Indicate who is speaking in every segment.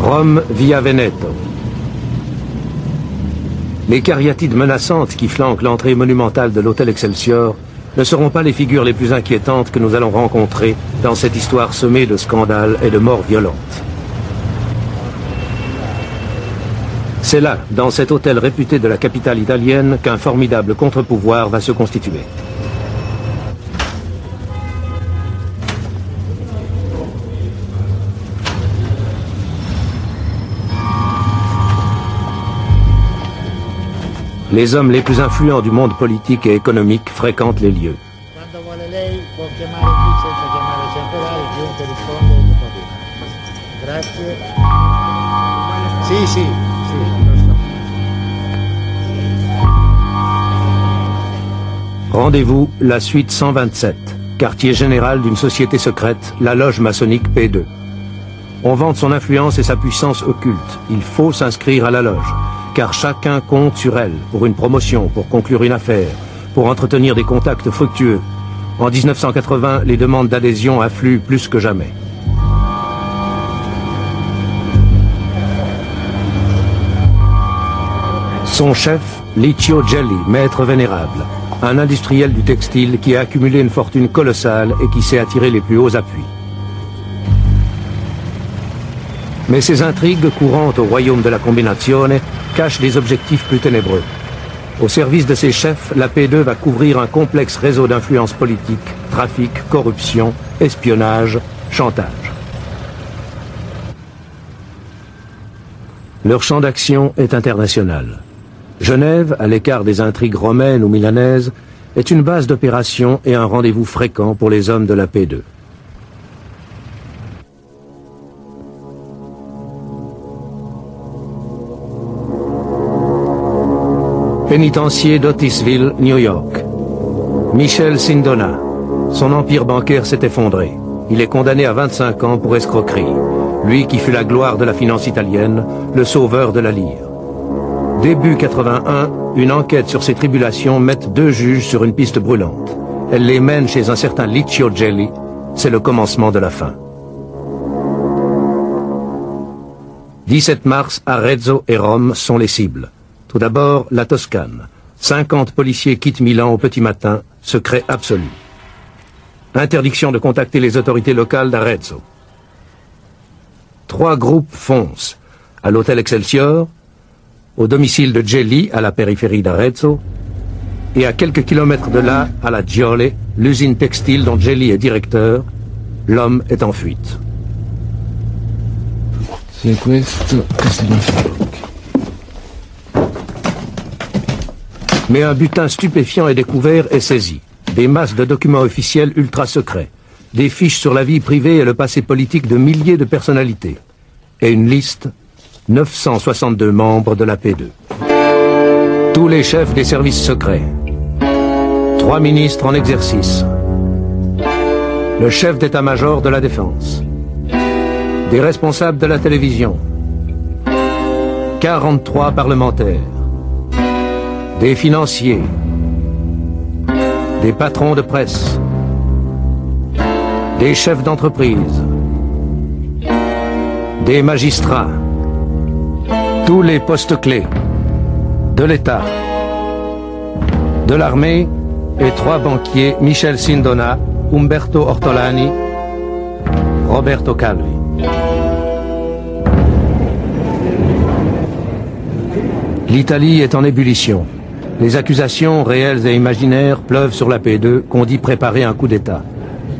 Speaker 1: Rome via Veneto. Les cariatides menaçantes qui flanquent l'entrée monumentale de l'hôtel Excelsior ne seront pas les figures les plus inquiétantes que nous allons rencontrer dans cette histoire semée de scandales et de morts violentes. C'est là, dans cet hôtel réputé de la capitale italienne, qu'un formidable contre-pouvoir va se constituer. Les hommes les plus influents du monde politique et économique fréquentent les lieux. Rendez-vous, la suite 127, quartier général d'une société secrète, la loge maçonnique P2. On vante son influence et sa puissance occulte. Il faut s'inscrire à la loge, car chacun compte sur elle pour une promotion, pour conclure une affaire, pour entretenir des contacts fructueux. En 1980, les demandes d'adhésion affluent plus que jamais. Son chef, Licio Gelli, maître vénérable, un industriel du textile qui a accumulé une fortune colossale et qui sait attirer les plus hauts appuis. Mais ces intrigues courantes au royaume de la Combinazione cachent des objectifs plus ténébreux. Au service de ses chefs, la P2 va couvrir un complexe réseau d'influence politique, trafic, corruption, espionnage, chantage. Leur champ d'action est international. Genève, à l'écart des intrigues romaines ou milanaises, est une base d'opération et un rendez-vous fréquent pour les hommes de la P2. Pénitencier d'Otisville, New York. Michel Sindona. Son empire bancaire s'est effondré. Il est condamné à 25 ans pour escroquerie. Lui qui fut la gloire de la finance italienne, le sauveur de la lire. Début 81, une enquête sur ses tribulations met 2 juges sur une piste brûlante. Elle les mène chez un certain Licio Gelli. C'est le commencement de la fin. 17 mars, Arezzo et Rome sont les cibles. Tout d'abord, la Toscane. 50 policiers quittent Milan au petit matin, secret absolu. Interdiction de contacter les autorités locales d'Arezzo. 3 groupes foncent. À l'hôtel Excelsior, au domicile de Gelli, à la périphérie d'Arezzo, et à quelques kilomètres de là, à la Giole, l'usine textile dont Gelli est directeur. L'homme est en fuite.
Speaker 2: C'est questo che significa.
Speaker 1: Mais un butin stupéfiant est découvert et saisi. Des masses de documents officiels ultra secrets, des fiches sur la vie privée et le passé politique de milliers de personnalités, et une liste, 962 membres de la P2. Tous les chefs des services secrets, 3 ministres en exercice, le chef d'état-major de la défense, des responsables de la télévision, 43 parlementaires, des financiers, des patrons de presse, des chefs d'entreprise, des magistrats, tous les postes clés de l'État, de l'armée et 3 banquiers, Michel Sindona, Umberto Ortolani, Roberto Calvi. L'Italie est en ébullition. Les accusations, réelles et imaginaires, pleuvent sur la P2 qu'on dit préparer un coup d'État.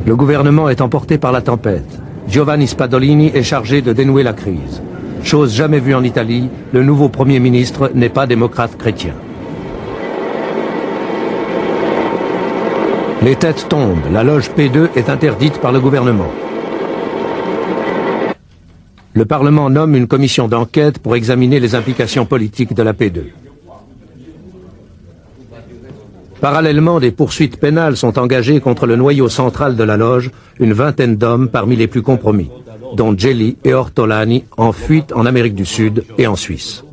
Speaker 1: Le gouvernement est emporté par la tempête. Giovanni Spadolini est chargé de dénouer la crise. Chose jamais vue en Italie, le nouveau Premier ministre n'est pas démocrate chrétien. Les têtes tombent, la loge P2 est interdite par le gouvernement. Le Parlement nomme une commission d'enquête pour examiner les implications politiques de la P2. Parallèlement, des poursuites pénales sont engagées contre le noyau central de la loge, une vingtaine d'hommes parmi les plus compromis, dont Gelli et Ortolani en fuite en Amérique du Sud et en Suisse.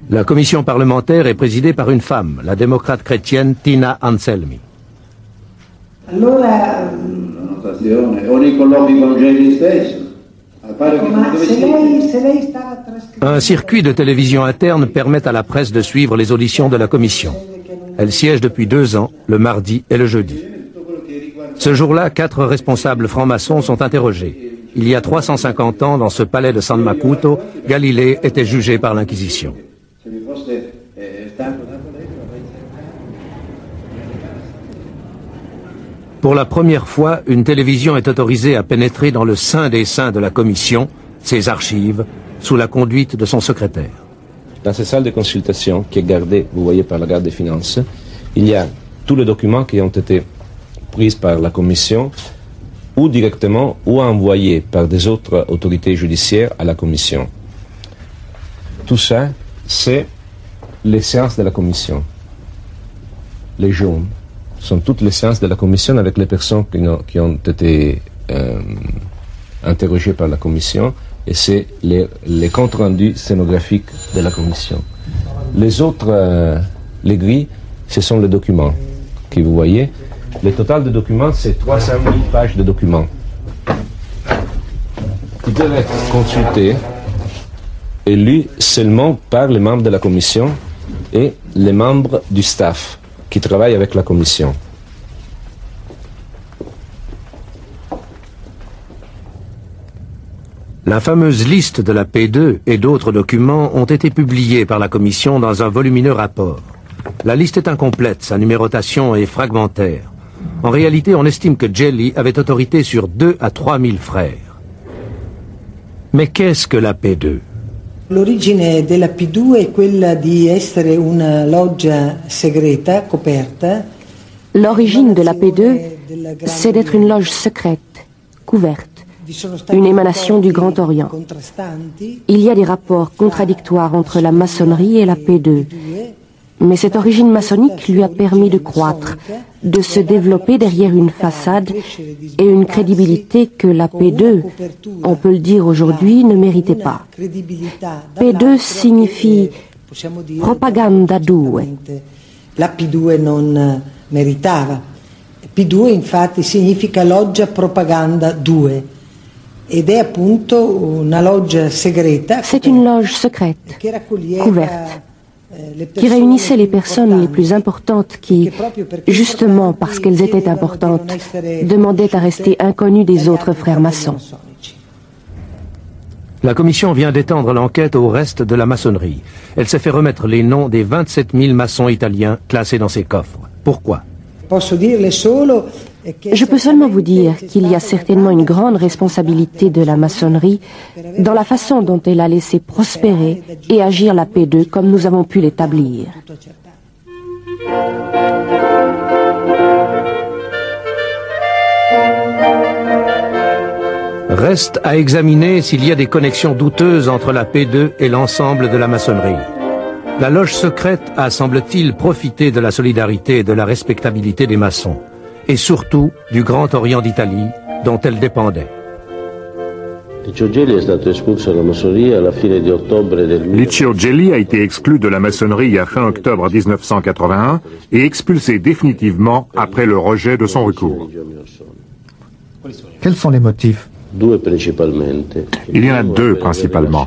Speaker 1: La commission parlementaire est présidée par une femme, la démocrate chrétienne Tina Anselmi.
Speaker 3: Allora connotazione, o nei colloqui con Gelli stesso.
Speaker 1: Un circuit de télévision interne permet à la presse de suivre les auditions de la commission. Elle siège depuis 2 ans, le mardi et le jeudi. Ce jour-là, 4 responsables francs-maçons sont interrogés. Il y a 350 ans, dans ce palais de San Macuto, Galilée était jugé par l'Inquisition. Pour la première fois, une télévision est autorisée à pénétrer dans le sein des saints de la commission, ses archives, sous la conduite de son secrétaire.
Speaker 4: Dans ces salles de consultation qui est gardée, vous voyez, par la garde des finances, il y a tous les documents qui ont été pris par la commission, ou directement, ou envoyés par des autres autorités judiciaires à la commission. Tout ça, c'est les séances de la commission. Les jaunes sont toutes les séances de la commission avec les personnes qui ont été interrogées par la commission, et c'est les comptes rendus scénographiques de la commission. Les autres, les grilles, ce sont les documents que vous voyez. Le total de documents, c'est 300 000 pages de documents qui peuvent être consultés et lus seulement par les membres de la commission et les membres du staff qui travaillent avec la commission.
Speaker 1: La fameuse liste de la P2 et d'autres documents ont été publiés par la commission dans un volumineux rapport. La liste est incomplète, sa numérotation est fragmentaire. En réalité, on estime que Gelli avait autorité sur 2 à 3 000 frères. Mais qu'est-ce que la P2?
Speaker 5: L'origine della P2 è quella di essere una loggia segreta, coperta.
Speaker 6: L'origine de la P2, c'est d'être une loge secrète, couverte, une émanation du Grand Orient. Il y a des rapports contradictoires entre la maçonnerie et la P2. Mais cette origine maçonnique lui a permis de croître, de se développer derrière une façade et une crédibilité que la P2, on peut le dire aujourd'hui, ne méritait pas. P2 signifie propaganda 2.
Speaker 5: La P2 non meritava. P2 infatti significa loggia propaganda 2 ed è appunto una loggia segreta.
Speaker 6: C'est une loge secrète, couverte, qui réunissait les personnes les plus importantes qui, justement parce qu'elles étaient importantes, demandaient à rester inconnues des autres frères maçons.
Speaker 1: La commission vient d'étendre l'enquête au reste de la maçonnerie. Elle s'est fait remettre les noms des 27 000 maçons italiens classés dans ses coffres. Pourquoi?
Speaker 6: Je peux seulement vous dire qu'il y a certainement une grande responsabilité de la maçonnerie dans la façon dont elle a laissé prospérer et agir la P2 comme nous avons pu l'établir.
Speaker 1: Reste à examiner s'il y a des connexions douteuses entre la P2 et l'ensemble de la maçonnerie. La loge secrète a, semble-t-il, profité de la solidarité et de la respectabilité des maçons, et surtout du Grand Orient d'Italie, dont elle dépendait.
Speaker 7: Licio Gelli a été exclu de la maçonnerie à fin octobre 1981 et expulsé définitivement après le rejet de son recours.
Speaker 8: Quels sont les motifs?
Speaker 7: Il y en a 2 principalement.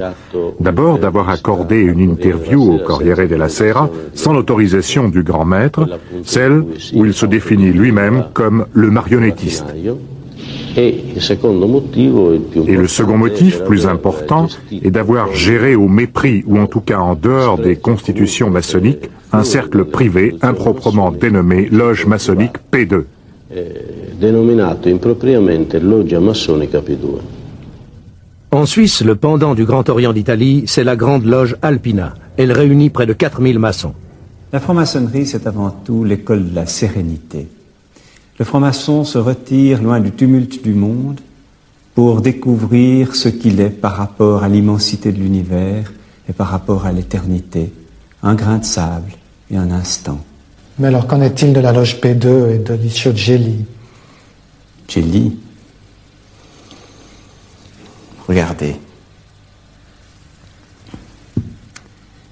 Speaker 7: D'abord, d'avoir accordé une interview au Corriere della Sera sans l'autorisation du grand maître, celle où il se définit lui-même comme le marionnettiste. Et le second motif, plus important, est d'avoir géré au mépris, ou en tout cas en dehors des constitutions maçonniques, un cercle privé improprement dénommé Loge maçonnique P2.
Speaker 3: Denominato impropriamente Loggia Massonica P2.
Speaker 1: En Suisse, le pendant du Grand Orient d'Italie, c'est la Grande Loge Alpina. Elle réunit près de 4000 maçons.
Speaker 9: La franc-maçonnerie, c'est avant tout l'école de la sérénité. Le franc-maçon se retire loin du tumulte du monde pour découvrir ce qu'il est par rapport à l'immensité de l'univers et par rapport à l'éternité. Un grain de sable et un instant.
Speaker 8: Mais alors, qu'en est-il de la loge P2 et de Licio Gelli?
Speaker 9: Gelli, regardez.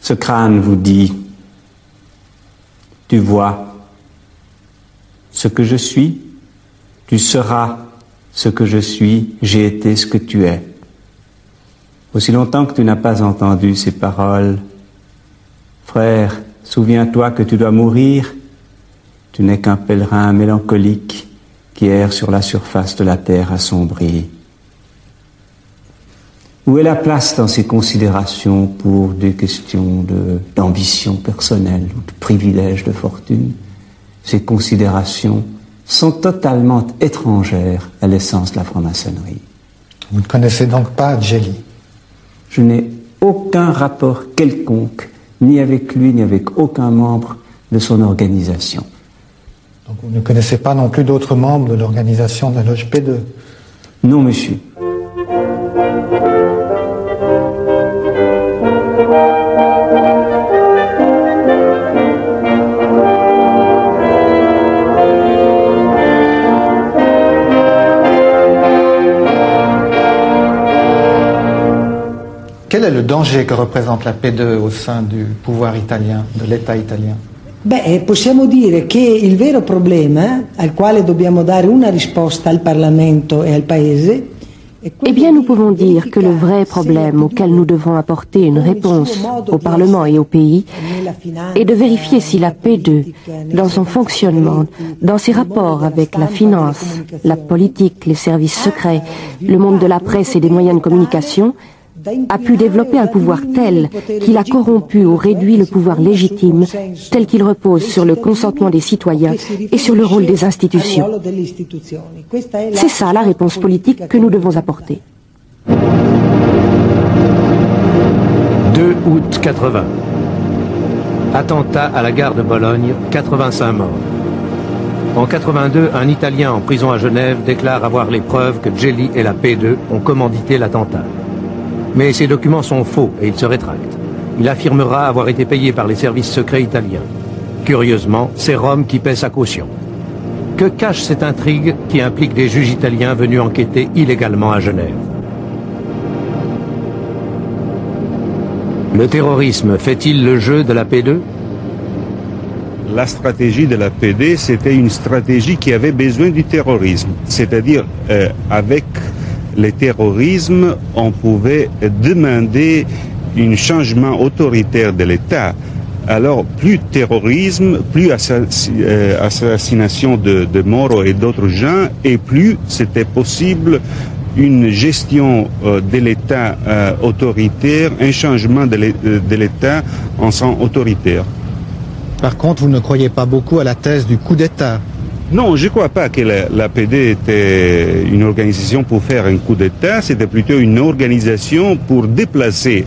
Speaker 9: Ce crâne vous dit, tu vois, ce que je suis, tu seras Ce que je suis, j'ai été ce que tu es. Aussi longtemps que tu n'as pas entendu ces paroles, frère, souviens-toi que tu dois mourir. Tu n'es qu'un pèlerin mélancolique qui erre sur la surface de la terre assombrie. Où est la place dans ces considérations pour des questions d'ambition personnelle ou de privilèges de fortune? Ces considérations sont totalement étrangères à l'essence de la franc-maçonnerie.
Speaker 8: Vous ne connaissez donc pas Gelli?
Speaker 9: Je n'ai aucun rapport quelconque, ni avec lui, ni avec aucun membre de son organisation.
Speaker 8: Donc vous ne connaissez pas non plus d'autres membres de l'organisation de la loge P2?
Speaker 9: Non, monsieur.
Speaker 8: Quel est le danger que représente la P2 au sein du pouvoir italien, de l'État italien?
Speaker 5: Possiamo dire che il vero problema al quale dobbiamo dare una risposta al Parlamento e al Paese.
Speaker 6: Eh bien, nous pouvons dire que le vrai problème auquel nous devons apporter une réponse au Parlement et au pays est de vérifier si la P2, dans son fonctionnement, dans ses rapports avec la finance, la politique, les services secrets, le monde de la presse et des moyens de communication, a pu développer un pouvoir tel qu'il a corrompu ou réduit le pouvoir légitime, tel qu'il repose sur le consentement des citoyens et sur le rôle des institutions. C'est ça la réponse politique que nous devons apporter.
Speaker 1: 2 août 80. Attentat à la gare de Bologne, 85 morts. En 82, un Italien en prison à Genève déclare avoir les preuves que Gelli et la P2 ont commandité l'attentat. Mais ces documents sont faux et il se rétracte. Il affirmera avoir été payé par les services secrets italiens. Curieusement, c'est Rome qui paie sa caution. Que cache cette intrigue qui implique des juges italiens venus enquêter illégalement à Genève? Le terrorisme fait-il le jeu de la P2?
Speaker 10: La stratégie de la PD, c'était une stratégie qui avait besoin du terrorisme. C'est-à-dire, avec le terrorisme, on pouvait demander un changement autoritaire de l'État. Alors, plus terrorisme, plus assassination de Moro et d'autres gens, et plus c'était possible une gestion de l'État autoritaire, un changement de l'État en sens autoritaire.
Speaker 8: Par contre, vous ne croyez pas beaucoup à la thèse du coup d'État?
Speaker 10: Non, je ne crois pas que la PD était une organisation pour faire un coup d'État, c'était plutôt une organisation pour déplacer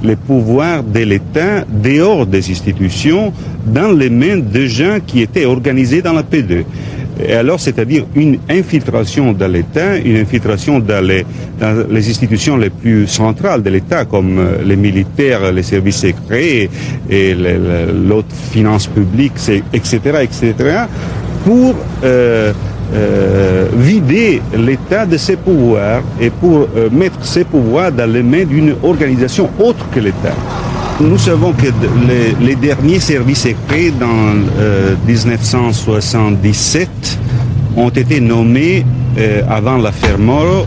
Speaker 10: les pouvoirs de l'État dehors des institutions dans les mains de gens qui étaient organisés dans la PD. Et alors, c'est-à-dire une infiltration dans l'État, une infiltration dans les institutions les plus centrales de l'État, comme les militaires, les services secrets et l'autre finance publique, etc., etc., pour vider l'État de ses pouvoirs et pour mettre ses pouvoirs dans les mains d'une organisation autre que l'État. Nous savons que les derniers services secrets dans 1977 ont été nommés avant l'affaire Moro.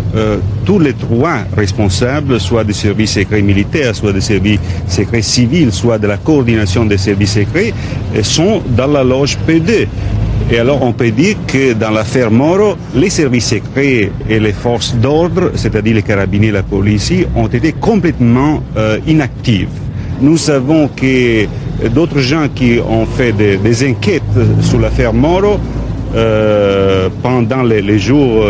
Speaker 10: Tous les trois responsables, soit des services secrets militaires, soit des services secrets civils, soit de la coordination des services secrets, sont dans la loge P2. Et alors on peut dire que dans l'affaire Moro, les services secrets et les forces d'ordre, c'est-à-dire les carabiniers et la police, ont été complètement inactives. Nous savons que d'autres gens qui ont fait des enquêtes sur l'affaire Moro pendant les jours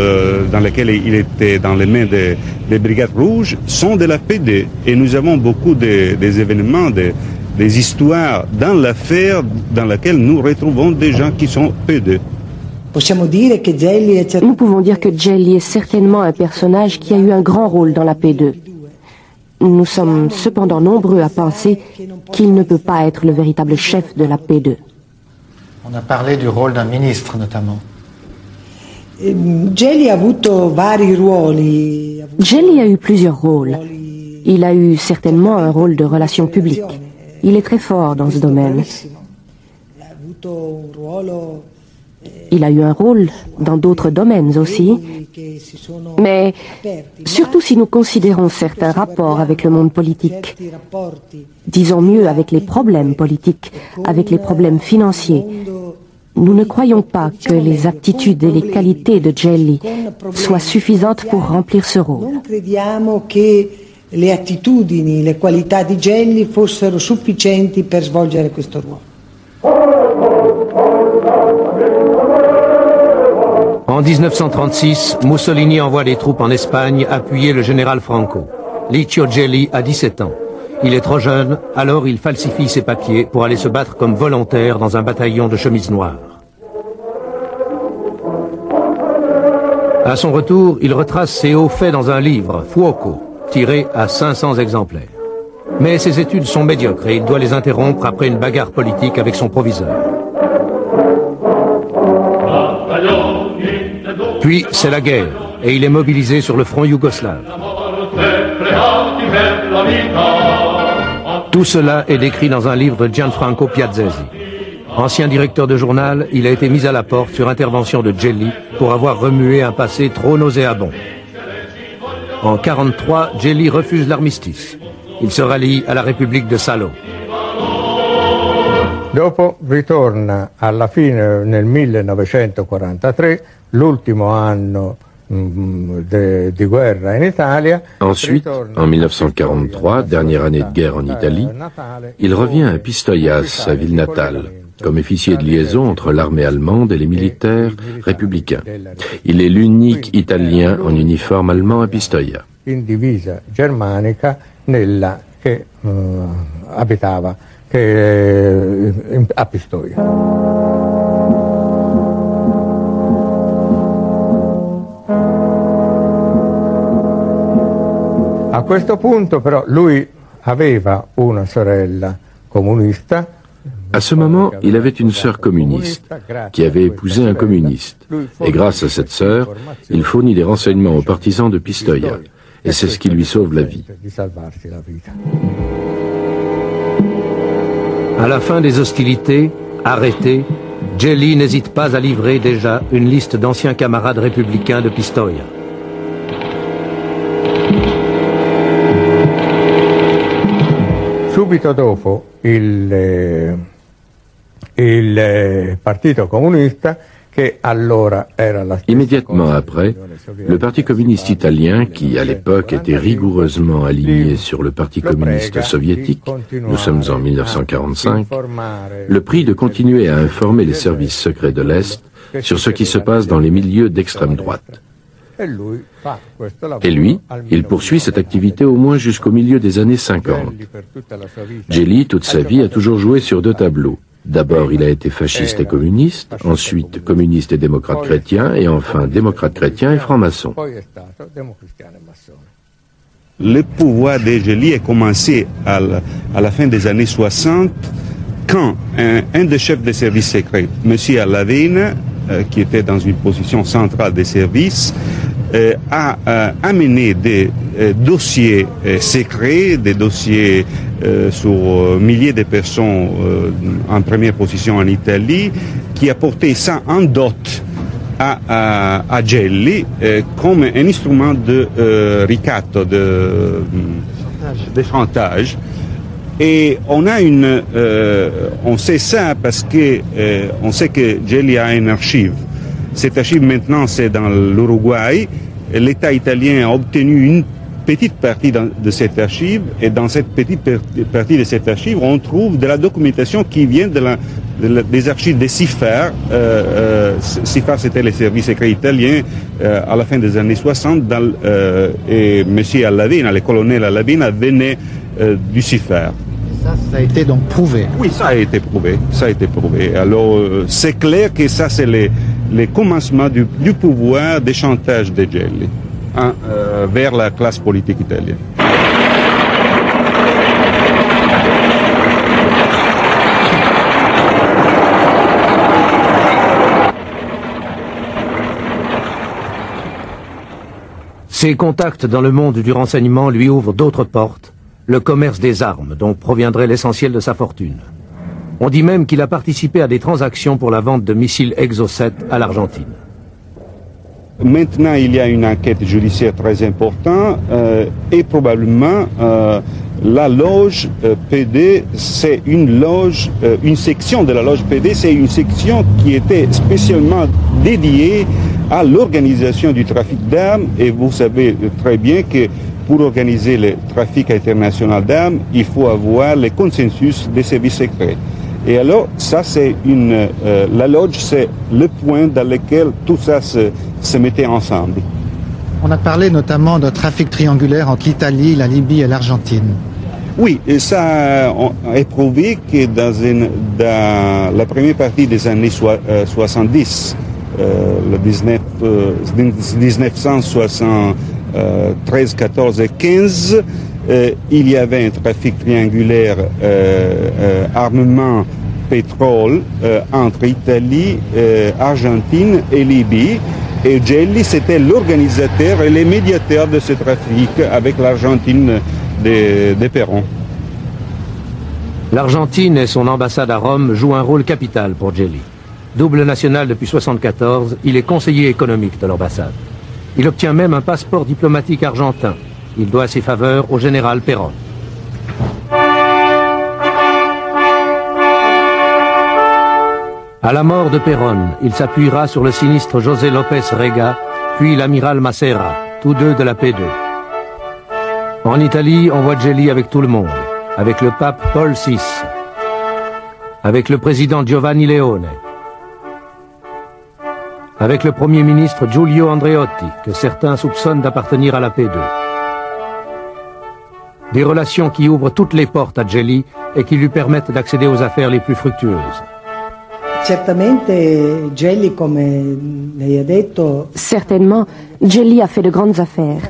Speaker 10: dans lesquels il était dans les mains des Brigades Rouges sont de la PD. Et nous avons beaucoup des événements, des histoires dans l'affaire dans laquelle nous retrouvons des gens qui sont PD.
Speaker 6: Nous pouvons dire que Gelli est certainement un personnage qui a eu un grand rôle dans la P2. Nous sommes cependant nombreux à penser qu'il ne peut pas être le véritable chef de la P2.
Speaker 8: On a parlé du rôle d'un ministre notamment.
Speaker 5: Gelli a avuto vari ruoli.
Speaker 6: Gelli a eu plusieurs rôles. Il a eu certainement un rôle de relations publiques. Il est très fort dans ce domaine. Il a eu un rôle dans d'autres domaines aussi. Mais surtout si nous considérons certains rapports avec le monde politique, disons mieux avec les problèmes politiques, avec les problèmes financiers, nous ne croyons pas que les aptitudes et les qualités de Gelli soient suffisantes pour remplir ce rôle.
Speaker 5: Non crediamo che le attitudini, le qualità di Gelli fossero sufficienti per svolgere questo ruolo.
Speaker 1: En 1936, Mussolini envoie des troupes en Espagne appuyer le général Franco. Licio Gelli a 17 ans. Il est trop jeune, alors il falsifie ses papiers pour aller se battre comme volontaire dans un bataillon de chemises noires. À son retour, il retrace ses hauts faits dans un livre, Fuoco, tiré à 500 exemplaires. Mais ses études sont médiocres et il doit les interrompre après une bagarre politique avec son proviseur. Puis, c'est la guerre, et il est mobilisé sur le front yougoslave. Tout cela est décrit dans un livre de Gianfranco Piazzesi. Ancien directeur de journal, il a été mis à la porte sur intervention de Gelli pour avoir remué un passé trop nauséabond. En 1943, Gelli refuse l'armistice. Il se rallie à la République de Salo.
Speaker 11: Dopo ritorna alla fine nel 1943, l'ultimo anno di guerra in Italia.
Speaker 12: Ensuite, en 1943, dernière année de guerre en Italie, il revient à Pistoia, sa ville natale, comme officier de liaison entre l'armée allemande et les militaires républicains. Il est l'unique Italien en uniforme allemand à Pistoia.
Speaker 11: In divisa germanica nella che abitava a Pistoia. A questo punto però lui aveva una sorella comunista.
Speaker 12: À ce moment, il avait une sœur communiste qui avait épousé un communiste. Et grâce à cette sœur, il fournit des renseignements aux partisans de Pistoia. Et c'est ce qui lui sauve la vie.
Speaker 1: À la fin des hostilités, arrêté, Gelli n'hésite pas à livrer déjà une liste d'anciens camarades républicains de Pistoia.
Speaker 11: Subito dopo il Partito Comunista, che allora era la
Speaker 12: Immédiatement après, le Parti communiste italien, qui à l'époque était rigoureusement aligné sur le Parti communiste soviétique, nous sommes en 1945, le prie de continuer à informer les services secrets de l'Est sur ce qui se passe dans les milieux d'extrême droite. Et lui, il poursuit cette activité au moins jusqu'au milieu des années 50. Gelli, toute sa vie, a toujours joué sur deux tableaux. D'abord, il a été fasciste et communiste, ensuite communiste et démocrate chrétien, et enfin démocrate chrétien et franc-maçon.
Speaker 10: Le pouvoir de Gelli a commencé à la fin des années 60, quand un des chefs des services secrets, M. Allavena, qui était dans une position centrale des services, a amené des dossiers secrets, des dossiers sur milliers de personnes en première position en Italie, qui a porté ça en dot à Gelli comme un instrument de ricatto, de chantage. Et on sait ça parce que on sait que Gelli a une archive. Cette archive maintenant c'est dans l'Uruguay. L'État italien a obtenu une petite partie de cette archive, et dans cette petite partie de cette archive, on trouve de la documentation qui vient des archives des CIFAR. CIFAR, c'était les services secrets italiens à la fin des années 60, et M. Allavena, le colonel Allavena, venait du CIFAR.
Speaker 8: Ça a été donc prouvé.
Speaker 10: Oui, ça a été prouvé. Ça a été prouvé. Alors, c'est clair que ça, c'est les commencements du pouvoir des chantages de Gelli vers la classe politique italienne.
Speaker 1: Ses contacts dans le monde du renseignement lui ouvrent d'autres portes. Le commerce des armes, dont proviendrait l'essentiel de sa fortune. On dit même qu'il a participé à des transactions pour la vente de missiles Exocet à l'Argentine.
Speaker 10: Maintenant, il y a une enquête judiciaire très importante et probablement la loge PD, c'est une loge, une section de la loge PD, c'est une section qui était spécialement dédiée à l'organisation du trafic d'armes. Et vous savez très bien que pour organiser le trafic international d'armes, il faut avoir le consensus des services secrets. Et alors, ça c'est la loge, c'est le point dans lequel tout ça se mettait ensemble.
Speaker 8: On a parlé notamment de trafic triangulaire entre l'Italie, la Libye et l'Argentine.
Speaker 10: Oui, et ça est prouvé que dans la première partie des années 70, le 1973, 14 et 15, il y avait un trafic triangulaire armement pétrole entre Italie, Argentine et Libye. Et Gelli, c'était l'organisateur et le médiateur de ce trafic avec l'Argentine de Perón.
Speaker 1: L'Argentine et son ambassade à Rome jouent un rôle capital pour Gelli. Double national depuis 1974, il est conseiller économique de l'ambassade. Il obtient même un passeport diplomatique argentin. Il doit ses faveurs au général Perón. À la mort de Perón, il s'appuiera sur le sinistre José López Rega, puis l'amiral Massera, tous deux de la P2. En Italie, on voit Gelli avec tout le monde, avec le pape Paul VI, avec le président Giovanni Leone, avec le premier ministre Giulio Andreotti, que certains soupçonnent d'appartenir à la P2. Des relations qui ouvrent toutes les portes à Gelli et qui lui permettent d'accéder aux affaires les plus fructueuses.
Speaker 6: Certainement, Gelli a fait de grandes affaires.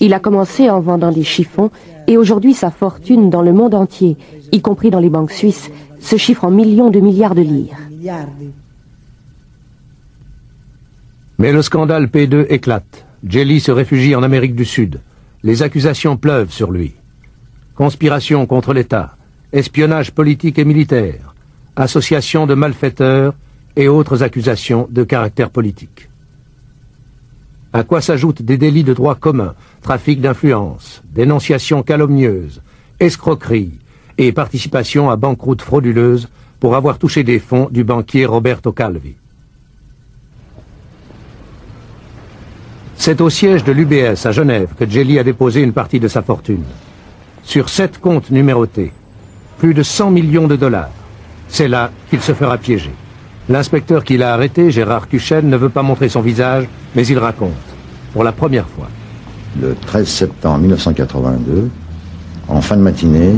Speaker 6: Il a commencé en vendant des chiffons et aujourd'hui sa fortune dans le monde entier, y compris dans les banques suisses, se chiffre en millions de milliards de lire.
Speaker 1: Mais le scandale P2 éclate. Gelli se réfugie en Amérique du Sud. Les accusations pleuvent sur lui. Conspiration contre l'État, espionnage politique et militaire, association de malfaiteurs et autres accusations de caractère politique. À quoi s'ajoutent des délits de droit commun, trafic d'influence, dénonciation calomnieuse, escroquerie et participation à banqueroute frauduleuse pour avoir touché des fonds du banquier Roberto Calvi. C'est au siège de l'UBS à Genève que Gelli a déposé une partie de sa fortune. Sur 7 comptes numérotés, plus de 100 millions de dollars. C'est là qu'il se fera piéger. L'inspecteur qui l'a arrêté, Gérard Kuchen, ne veut pas montrer son visage, mais il raconte, pour la première fois.
Speaker 13: Le 13 septembre 1982, en fin de matinée,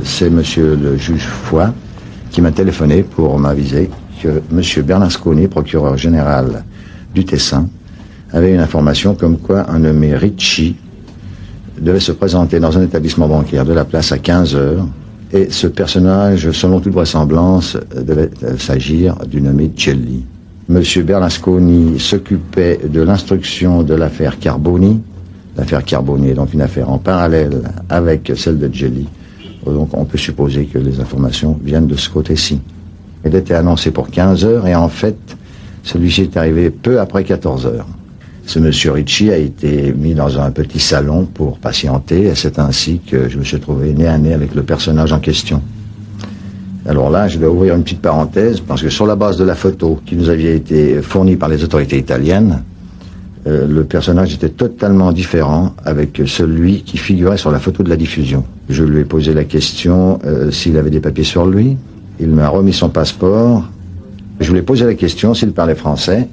Speaker 13: c'est monsieur le juge Foy qui m'a téléphoné pour m'aviser que monsieur Berlusconi, procureur général du Tessin, avait une information comme quoi un nommé Ricci devait se présenter dans un établissement bancaire de la place à 15 heures. Et ce personnage, selon toute vraisemblance, devait s'agir du nommé Gelli. Monsieur Berlusconi s'occupait de l'instruction de l'affaire Carboni. L'affaire Carboni est donc une affaire en parallèle avec celle de Gelli. Donc on peut supposer que les informations viennent de ce côté-ci. Il était annoncé pour 15 heures et en fait, celui-ci est arrivé peu après 14 heures. Ce monsieur Ricci a été mis dans un petit salon pour patienter et c'est ainsi que je me suis trouvé nez à nez avec le personnage en question. Alors là, je vais ouvrir une petite parenthèse parce que sur la base de la photo qui nous avait été fournie par les autorités italiennes, le personnage était totalement différent avec celui qui figurait sur la photo de la diffusion. Je lui ai posé la question s'il avait des papiers sur lui. Il m'a remis son passeport. Je lui ai posé la question s'il parlait français.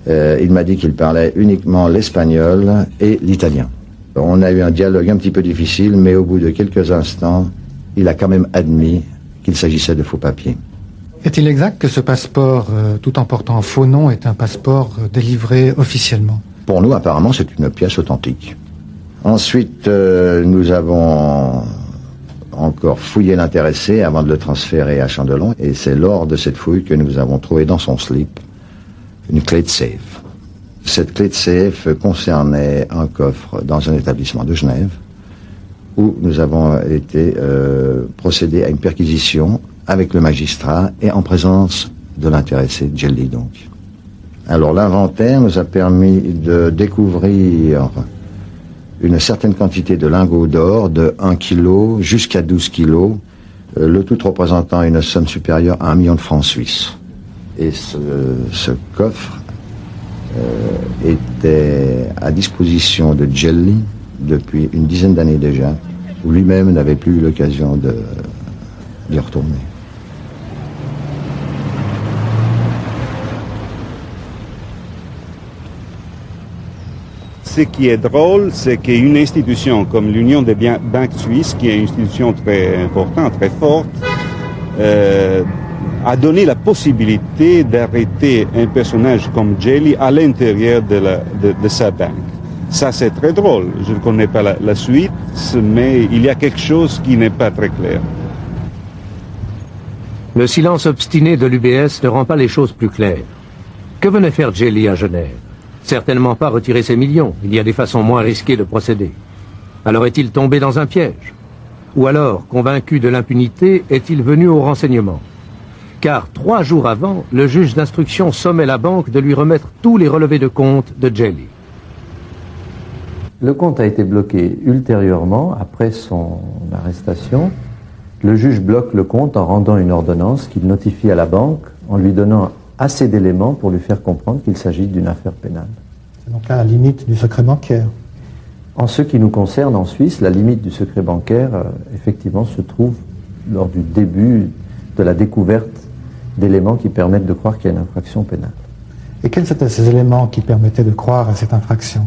Speaker 13: Il m'a dit qu'il parlait uniquement l'espagnol et l'italien. On a eu un dialogue un petit peu difficile, mais au bout de quelques instants, il a quand même admis qu'il s'agissait de faux papiers.
Speaker 8: Est-il exact que ce passeport, tout en portant un faux nom, est un passeport délivré officiellement?
Speaker 13: Pour nous, apparemment, c'est une pièce authentique. Ensuite, nous avons encore fouillé l'intéressé avant de le transférer à Chandelon, et c'est lors de cette fouille que nous avons trouvé dans son slip une clé de safe. Cette clé de safe concernait un coffre dans un établissement de Genève où nous avons été procédés à une perquisition avec le magistrat et en présence de l'intéressé, Gelli donc. Alors l'inventaire nous a permis de découvrir une certaine quantité de lingots d'or de 1 kg jusqu'à 12 kg, le tout représentant une somme supérieure à 1 million de francs suisses. Et ce coffre était à disposition de Gelli depuis une dizaine d'années déjà, où lui-même n'avait plus eu l'occasion d'y retourner.
Speaker 10: Ce qui est drôle, c'est qu'une institution comme l'Union des banques suisses, qui est une institution très importante, très forte, a donné la possibilité d'arrêter un personnage comme Gelli à l'intérieur de sa banque. Ça, c'est très drôle. Je ne connais pas la suite, mais il y a quelque chose qui n'est pas très clair.
Speaker 1: Le silence obstiné de l'UBS ne rend pas les choses plus claires. Que venait faire Gelli à Genève? Certainement pas retirer ses millions. Il y a des façons moins risquées de procéder. Alors est-il tombé dans un piège? Ou alors, convaincu de l'impunité, est-il venu au renseignement? Car 3 jours avant, le juge d'instruction sommait la banque de lui remettre tous les relevés de compte de Gelli.
Speaker 14: Le compte a été bloqué ultérieurement, après son arrestation. Le juge bloque le compte en rendant une ordonnance qu'il notifie à la banque en lui donnant assez d'éléments pour lui faire comprendre qu'il s'agit d'une affaire pénale.
Speaker 8: C'est donc là la limite du secret bancaire.
Speaker 14: En ce qui nous concerne en Suisse, la limite du secret bancaire, effectivement, se trouve lors du début de la découverte d'éléments qui permettent de croire qu'il y a une infraction pénale.
Speaker 8: Et quels étaient ces éléments qui permettaient de croire à cette infraction?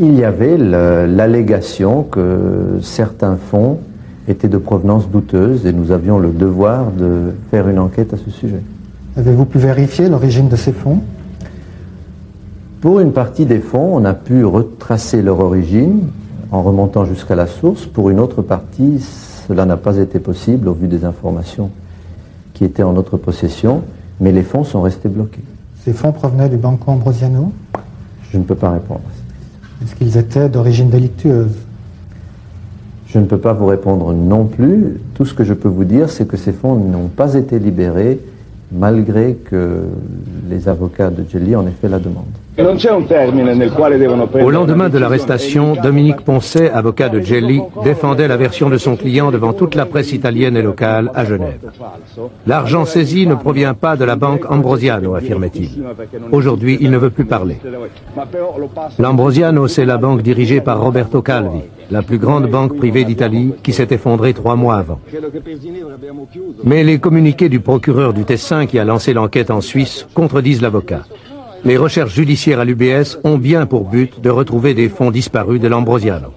Speaker 14: Il y avait l'allégation que certains fonds étaient de provenance douteuse et nous avions le devoir de faire une enquête à ce sujet.
Speaker 8: Avez-vous pu vérifier l'origine de ces fonds?
Speaker 14: Pour une partie des fonds, on a pu retracer leur origine en remontant jusqu'à la source. Pour une autre partie, cela n'a pas été possible au vu des informations qui étaient en notre possession, mais les fonds sont restés bloqués.
Speaker 8: Ces fonds provenaient du Banco Ambrosiano?
Speaker 14: Je ne peux pas répondre.
Speaker 8: Est-ce qu'ils étaient d'origine délictueuse?
Speaker 14: Je ne peux pas vous répondre non plus. Tout ce que je peux vous dire, c'est que ces fonds n'ont pas été libérés, malgré que les avocats de Gelli en aient fait la demande.
Speaker 1: Au lendemain de l'arrestation, Dominique Poncet, avocat de Gelli, défendait la version de son client devant toute la presse italienne et locale à Genève. L'argent saisi ne provient pas de la banque Ambrosiano, affirmait-il. Aujourd'hui, il ne veut plus parler. L'Ambrosiano, c'est la banque dirigée par Roberto Calvi, la plus grande banque privée d'Italie, qui s'est effondrée 3 mois avant. Mais les communiqués du procureur du Tessin qui a lancé l'enquête en Suisse contredisent l'avocat. Les recherches judiciaires à l'UBS ont bien pour but de retrouver des fonds disparus de l'Ambrosiano.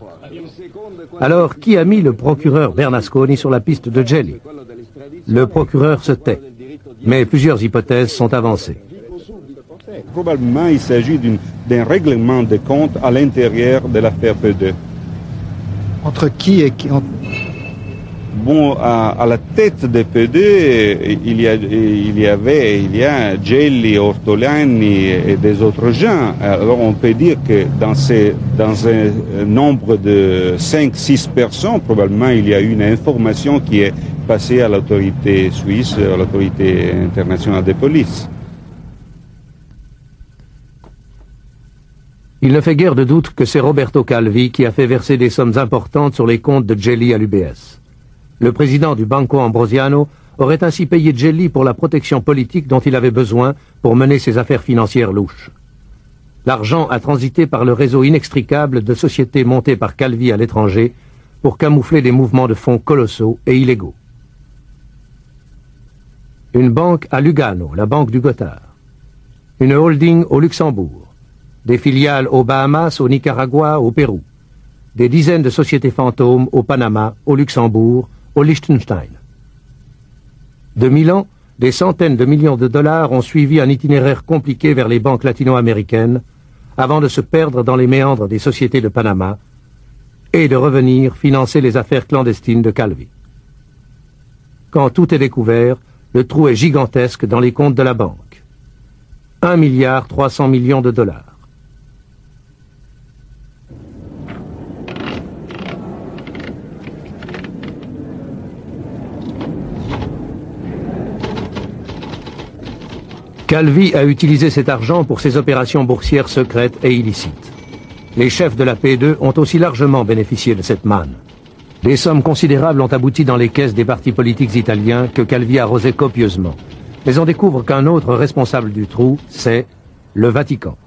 Speaker 1: Alors, qui a mis le procureur Bernasconi sur la piste de Gelli? Le procureur se tait, mais plusieurs hypothèses sont avancées.
Speaker 10: Probablement, il s'agit d'un règlement de compte à l'intérieur de l'affaire P2.
Speaker 8: Entre qui et qui?
Speaker 10: Bon, à la tête de P2, il y a Gelli, Ortolani et des autres gens. Alors on peut dire que dans un nombre de 5-6 personnes, probablement il y a une information qui est passée à l'autorité suisse, à l'autorité internationale de police.
Speaker 1: Il ne fait guère de doute que c'est Roberto Calvi qui a fait verser des sommes importantes sur les comptes de Gelli à l'UBS. Le président du Banco Ambrosiano aurait ainsi payé Gelli pour la protection politique dont il avait besoin pour mener ses affaires financières louches. L'argent a transité par le réseau inextricable de sociétés montées par Calvi à l'étranger pour camoufler des mouvements de fonds colossaux et illégaux. Une banque à Lugano, la banque du Gothard. Une holding au Luxembourg. Des filiales aux Bahamas, au Nicaragua, au Pérou. Des dizaines de sociétés fantômes au Panama, au Luxembourg, au Liechtenstein. De Milan, des centaines de millions de dollars ont suivi un itinéraire compliqué vers les banques latino-américaines avant de se perdre dans les méandres des sociétés de Panama et de revenir financer les affaires clandestines de Calvi. Quand tout est découvert, le trou est gigantesque dans les comptes de la banque. 1,3 milliard de dollars. Calvi a utilisé cet argent pour ses opérations boursières secrètes et illicites. Les chefs de la P2 ont aussi largement bénéficié de cette manne. Des sommes considérables ont abouti dans les caisses des partis politiques italiens que Calvi arrosait copieusement. Mais on découvre qu'un autre responsable du trou, c'est le Vatican.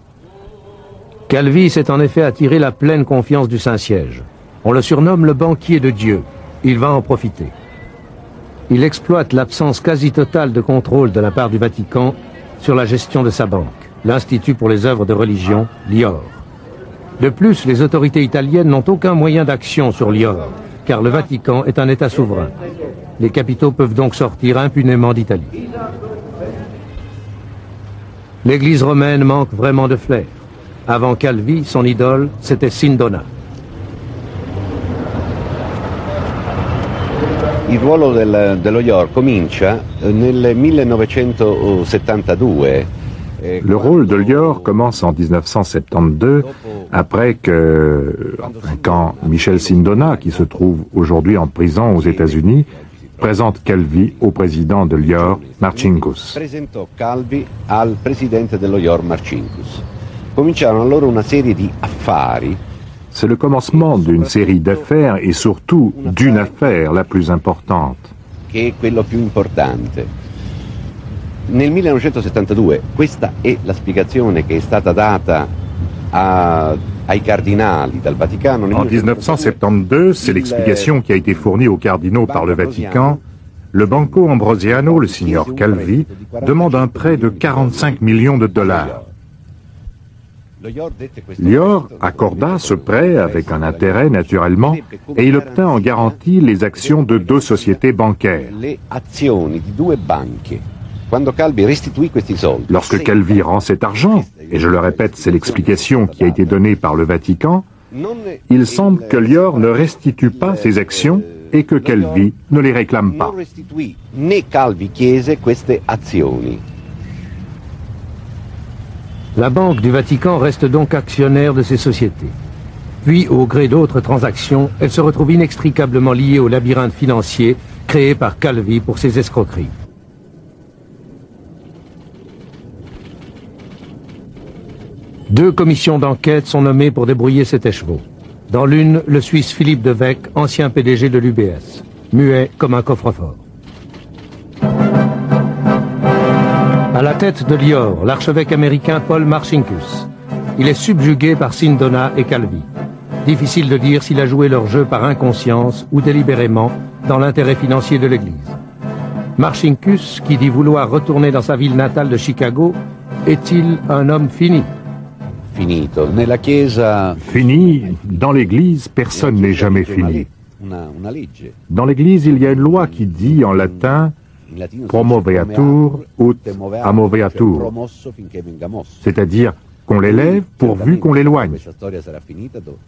Speaker 1: Calvi s'est en effet attiré la pleine confiance du Saint-Siège. On le surnomme le banquier de Dieu. Il va en profiter. Il exploite l'absence quasi totale de contrôle de la part du Vatican sur la gestion de sa banque, l'Institut pour les œuvres de religion, l'IOR. De plus, les autorités italiennes n'ont aucun moyen d'action sur l'IOR, car le Vatican est un État souverain. Les capitaux peuvent donc sortir impunément d'Italie. L'Église romaine manque vraiment de flair. Avant Calvi, son idole, c'était Sindona.
Speaker 15: Il ruolo dello IOR comincia nel 1972.
Speaker 7: Le rôle de l'IOR commence en 1972, quand Michel Sindona, qui se trouve aujourd'hui en prison aux États-Unis, présente Calvi au président de l'IOR, Marcinkus.
Speaker 15: Presentò Calvi al presidente dello IOR, Marcinkus. Cominciarono allora una serie di affari.
Speaker 7: C'est le commencement d'une série d'affaires et surtout d'une affaire la plus importante.
Speaker 15: Che è quello più importante. Nel 1972, questa è la spiegazione che è stata data ai cardinali dal Vaticano.
Speaker 7: En 1972, c'est l'explication qui a été fournie aux cardinaux par le Vatican. Le Banco Ambrosiano, le signor Calvi, demande un prêt de 45 millions de dollars. L'IOR accorda ce prêt avec un intérêt naturellement et il obtint en garantie les actions de 2 sociétés bancaires. Lorsque Calvi rend cet argent, et je le répète, c'est l'explication qui a été donnée par le Vatican, il semble que l'IOR ne restitue pas ses actions et que Calvi ne les réclame pas.
Speaker 1: La Banque du Vatican reste donc actionnaire de ces sociétés. Puis, au gré d'autres transactions, elle se retrouve inextricablement liée au labyrinthe financier créé par Calvi pour ses escroqueries. Deux commissions d'enquête sont nommées pour débrouiller cet écheveau. Dans l'une, le Suisse Philippe de Weck, ancien PDG de l'UBS, muet comme un coffre-fort. À la tête de l'IOR, l'archevêque américain Paul Marcinkus. Il est subjugué par Sindona et Calvi. Difficile de dire s'il a joué leur jeu par inconscience ou délibérément dans l'intérêt financier de l'Église. Marcinkus, qui dit vouloir retourner dans sa ville natale de Chicago, est-il un homme fini?
Speaker 15: Finito. Nella Chiesa...
Speaker 7: Fini, dans l'Église, personne n'est jamais fini. Dans l'Église, il y a une loi qui dit en latin promoveatur ut amoveatur, c'est-à-dire qu'on l'élève pourvu qu'on l'éloigne.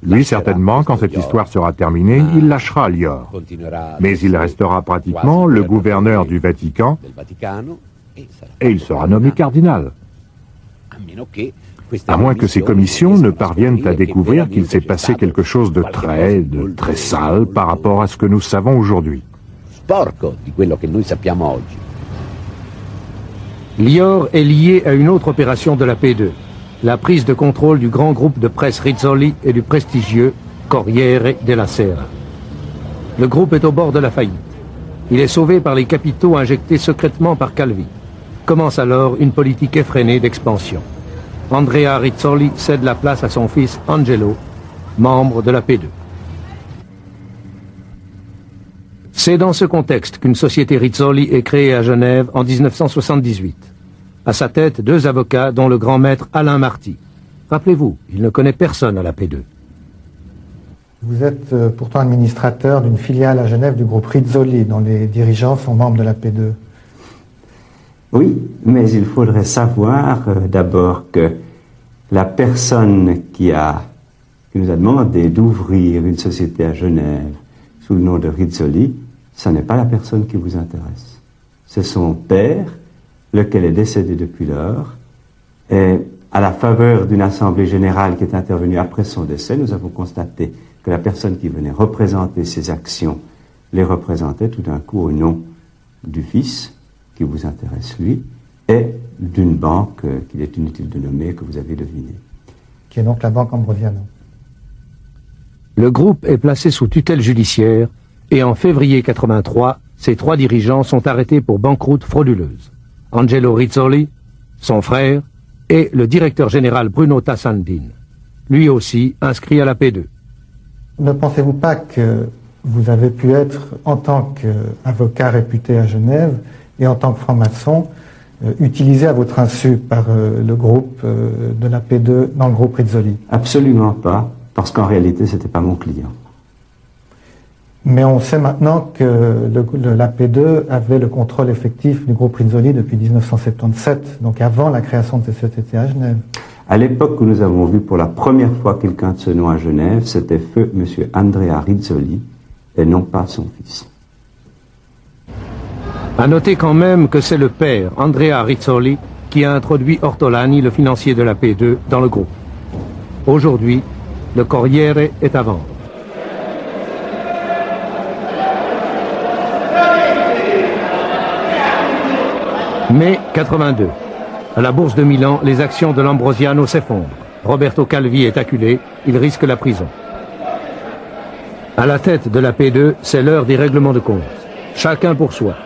Speaker 7: Lui, certainement, quand cette histoire sera terminée, il lâchera l'IOR. Mais il restera pratiquement le gouverneur du Vatican et il sera nommé cardinal. À moins que ces commissions ne parviennent à découvrir qu'il s'est passé quelque chose de très sale par rapport à ce que nous savons aujourd'hui.
Speaker 1: L'IOR est lié à une autre opération de la P2, la prise de contrôle du grand groupe de presse Rizzoli et du prestigieux Corriere della Sera. Le groupe est au bord de la faillite. Il est sauvé par les capitaux injectés secrètement par Calvi. Commence alors une politique effrénée d'expansion. Andrea Rizzoli cède la place à son fils Angelo, membre de la P2. C'est dans ce contexte qu'une société Rizzoli est créée à Genève en 1978. À sa tête, 2 avocats, dont le grand maître Alain Marty. Rappelez-vous, il ne connaît personne à la P2.
Speaker 8: Vous êtes pourtant administrateur d'une filiale à Genève du groupe Rizzoli, dont les dirigeants sont membres de la P2.
Speaker 9: Oui, mais il faudrait savoir d'abord que la personne qui nous a demandé d'ouvrir une société à Genève sous le nom de Rizzoli, ce n'est pas la personne qui vous intéresse. C'est son père, lequel est décédé depuis lors, et à la faveur d'une assemblée générale qui est intervenue après son décès, nous avons constaté que la personne qui venait représenter ses actions les représentait tout d'un coup au nom du fils, qui vous intéresse lui, et d'une banque qu'il est inutile de nommer, que vous avez deviné.
Speaker 8: Qui est donc la Banque Ambrosiano.
Speaker 1: Le groupe est placé sous tutelle judiciaire et en février 83, ses 3 dirigeants sont arrêtés pour banqueroute frauduleuse. Angelo Rizzoli, son frère, et le directeur général Bruno Tassandin, lui aussi inscrit à la P2.
Speaker 8: Ne pensez-vous pas que vous avez pu être, en tant qu'avocat réputé à Genève et en tant que franc-maçon, utilisé à votre insu par le groupe de la P2 dans le groupe Rizzoli?
Speaker 9: Absolument pas, parce qu'en réalité, c'était pas mon client.
Speaker 8: Mais on sait maintenant que la P2 avait le contrôle effectif du groupe Rizzoli depuis 1977, donc avant la création de cette société à Genève.
Speaker 9: À l'époque où nous avons vu pour la première fois quelqu'un de ce nom à Genève, c'était feu M. Andrea Rizzoli, et non pas son fils.
Speaker 1: À noter quand même que c'est le père, Andrea Rizzoli, qui a introduit Ortolani, le financier de la P2, dans le groupe. Aujourd'hui, le Corriere est à vendre. Mai 82. À la bourse de Milan, les actions de l'Ambrosiano s'effondrent. Roberto Calvi est acculé, il risque la prison. À la tête de la P2, c'est l'heure des règlements de compte. Chacun pour soi.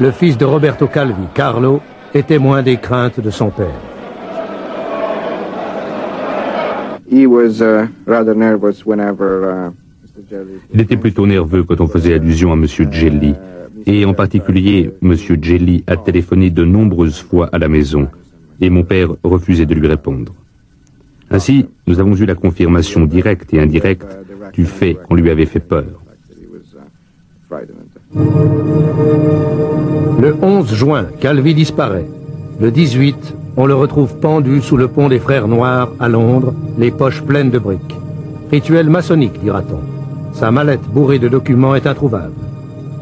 Speaker 1: Le fils de Roberto Calvi, Carlo, est témoin des craintes de son père.
Speaker 10: Il était plutôt nerveux quand on faisait allusion à M. Gelli. Et en particulier, M. Gelli a téléphoné de nombreuses fois à la maison. Et mon père refusait de lui répondre. Ainsi, nous avons eu la confirmation directe et indirecte du fait qu'on lui avait fait peur.
Speaker 1: Le 11 juin, Calvi disparaît. Le 18, on le retrouve pendu sous le pont des Frères Noirs à Londres, les poches pleines de briques. Rituel maçonnique, dira-t-on. Sa mallette bourrée de documents est introuvable.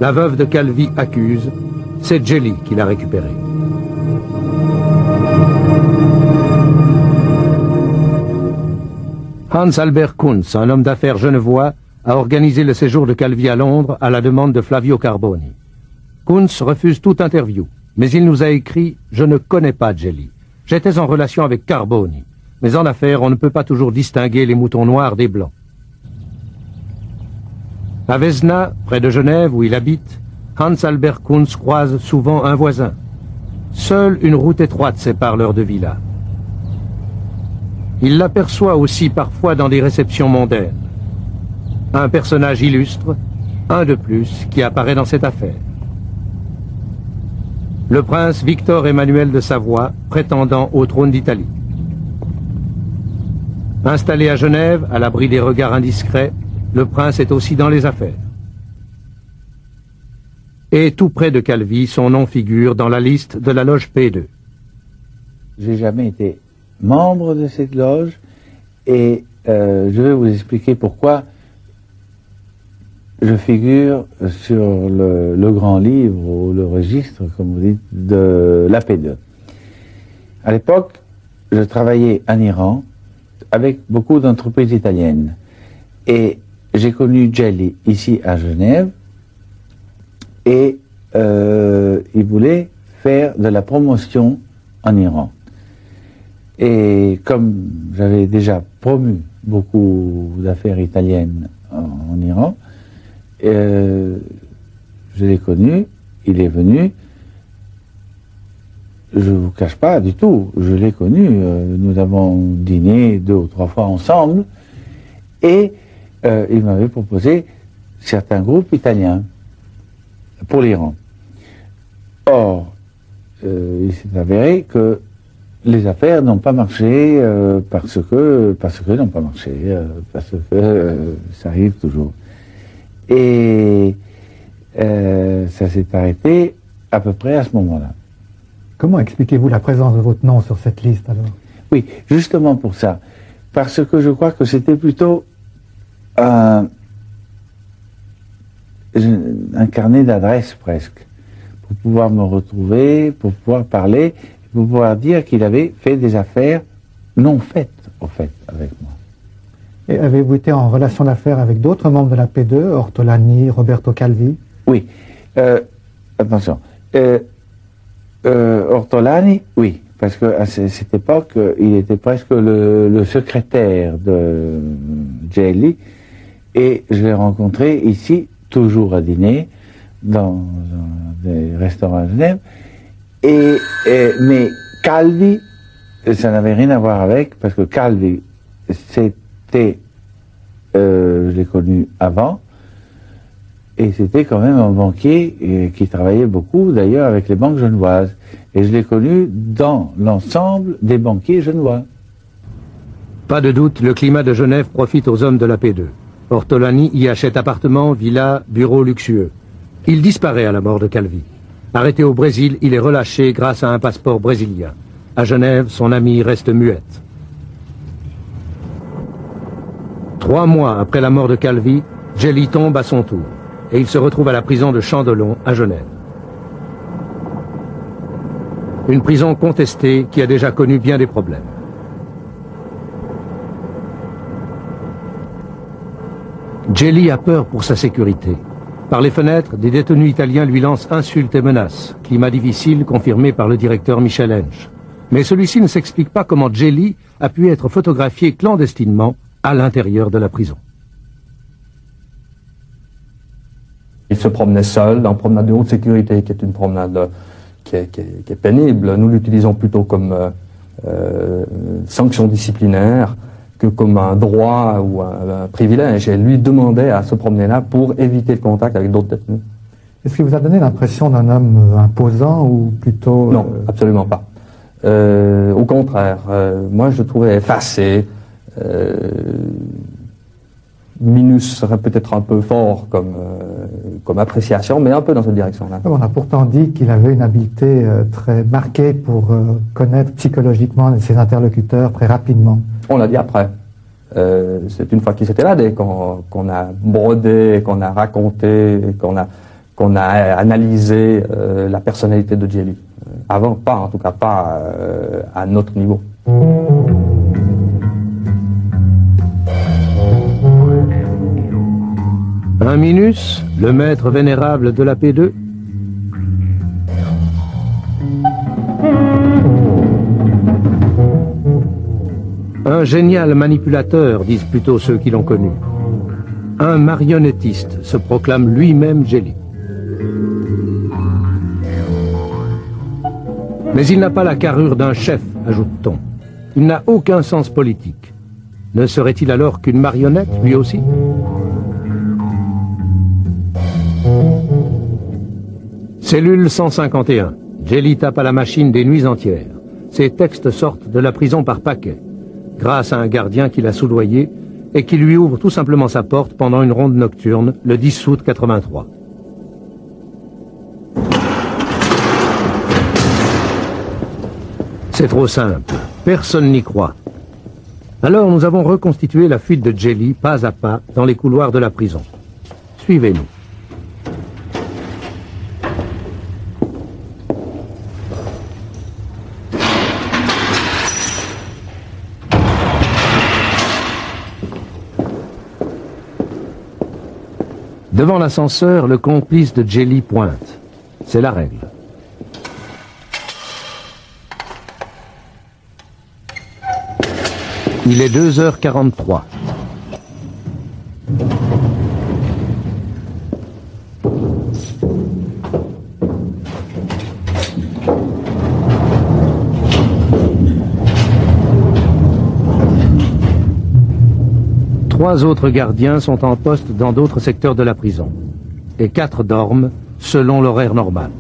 Speaker 1: La veuve de Calvi accuse, c'est Gelli qui l'a récupéré. Hans Albert Kunz, un homme d'affaires genevois, a organisé le séjour de Calvi à Londres à la demande de Flavio Carboni. Kunz refuse toute interview, mais il nous a écrit « Je ne connais pas Gelli. J'étais en relation avec Carboni. Mais en affaires, on ne peut pas toujours distinguer les moutons noirs des blancs. » À Vesna, près de Genève, où il habite, Hans Albert Kunz croise souvent un voisin. Seule une route étroite sépare leurs deux villas. Il l'aperçoit aussi parfois dans des réceptions mondaines. Un personnage illustre, un de plus, qui apparaît dans cette affaire. Le prince Victor Emmanuel de Savoie, prétendant au trône d'Italie. Installé à Genève, à l'abri des regards indiscrets, le prince est aussi dans les affaires. Et tout près de Calvi, son nom figure dans la liste de la loge P2.
Speaker 16: J'ai jamais été membre de cette loge et je vais vous expliquer pourquoi je figure sur le grand livre ou le registre, comme vous dites, de la P2. À l'époque, je travaillais en Iran avec beaucoup d'entreprises italiennes et j'ai connu Gelli ici à Genève et il voulait faire de la promotion en Iran. Et comme j'avais déjà promu beaucoup d'affaires italiennes en Iran, je l'ai connu, il est venu, je ne vous cache pas du tout, je l'ai connu, nous avons dîné 2 ou 3 fois ensemble, et il m'avait proposé certains groupes italiens pour l'Iran. Or, il s'est avéré que les affaires n'ont pas marché parce que n'ont pas marché, parce que ça arrive toujours. Et ça s'est arrêté à peu près à ce moment-là.
Speaker 8: Comment expliquez-vous la présence de votre nom sur cette liste alors?
Speaker 16: Oui, justement pour ça. Parce que je crois que c'était plutôt un carnet d'adresses presque, pour pouvoir me retrouver, pour pouvoir parler, pour pouvoir dire qu'il avait fait des affaires non faites, au fait, avec moi.
Speaker 8: Et avez-vous été en relation d'affaires avec d'autres membres de la P2, Ortolani, Roberto Calvi?
Speaker 16: Oui. Attention. Ortolani, oui. parce qu'à cette époque, il était presque le secrétaire de Gelli, et je l'ai rencontré ici, toujours à dîner, dans des restaurants à Genève, mais Calvi, ça n'avait rien à voir avec, parce que Calvi, c'était, je l'ai connu avant, et c'était quand même un banquier qui travaillait beaucoup, d'ailleurs, avec les banques genevoises. Et je l'ai connu dans l'ensemble des banquiers genevois.
Speaker 1: Pas de doute, le climat de Genève profite aux hommes de la P2. Ortolani y achète appartements, villas, bureaux luxueux. Il disparaît à la mort de Calvi. Arrêté au Brésil, il est relâché grâce à un passeport brésilien. À Genève, son amie reste muette. 3 mois après la mort de Calvi, Gelli tombe à son tour et il se retrouve à la prison de Chandelon à Genève. Une prison contestée qui a déjà connu bien des problèmes. Gelli a peur pour sa sécurité. Par les fenêtres, des détenus italiens lui lancent insultes et menaces. Climat difficile confirmé par le directeur Michel Hensch. Mais celui-ci ne s'explique pas comment Gelli a pu être photographié clandestinement à l'intérieur de la prison.
Speaker 17: Il se promenait seul, en promenade de haute sécurité, qui est une promenade qui est pénible. Nous l'utilisons plutôt comme sanction disciplinaire que comme un droit ou un privilège. Et lui demandait à se promener là pour éviter le contact avec d'autres détenus.
Speaker 8: Est-ce qu'il vous a donné l'impression d'un homme imposant ou plutôt...
Speaker 17: Non, absolument pas. Au contraire, moi je le trouvais effacé. Minus serait peut-être un peu fort comme appréciation, mais un peu dans cette direction-là.
Speaker 8: On a pourtant dit qu'il avait une habileté très marquée pour connaître psychologiquement ses interlocuteurs très rapidement.
Speaker 17: On l'a dit après. C'est une fois qu'il s'était là, qu'on a brodé, qu'on a raconté, qu'on a analysé la personnalité de Gelli. Avant, pas, en tout cas pas à notre niveau.
Speaker 1: Un Minus, le maître vénérable de la P2. Un génial manipulateur, disent plutôt ceux qui l'ont connu. Un marionnettiste, se proclame lui-même Gelli. Mais il n'a pas la carrure d'un chef, ajoute-t-on. Il n'a aucun sens politique. Ne serait-il alors qu'une marionnette, lui aussi ? Cellule 151. Gelli tape à la machine des nuits entières. Ses textes sortent de la prison par paquets, grâce à un gardien qui l'a soudoyé et qui lui ouvre tout simplement sa porte pendant une ronde nocturne le 10 août 83. C'est trop simple. Personne n'y croit. Alors nous avons reconstitué la fuite de Gelli pas à pas dans les couloirs de la prison. Suivez-nous. Devant l'ascenseur, le complice de Gelli pointe. C'est la règle. Il est 2h43. Trois autres gardiens sont en poste dans d'autres secteurs de la prison. Et 4 dorment selon l'horaire normal.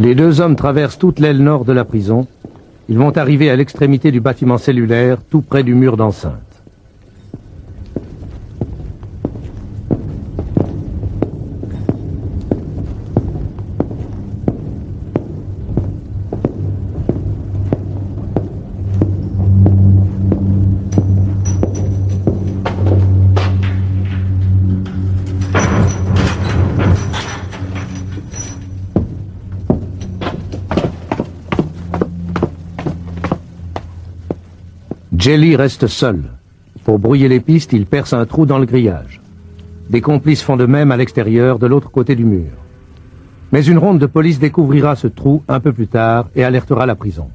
Speaker 1: Les 2 hommes traversent toute l'aile nord de la prison. Ils vont arriver à l'extrémité du bâtiment cellulaire, tout près du mur d'enceinte. Jelly reste seul. Pour brouiller les pistes, il perce un trou dans le grillage. Des complices font de même à l'extérieur, de l'autre côté du mur. Mais une ronde de police découvrira ce trou un peu plus tard et alertera la prison.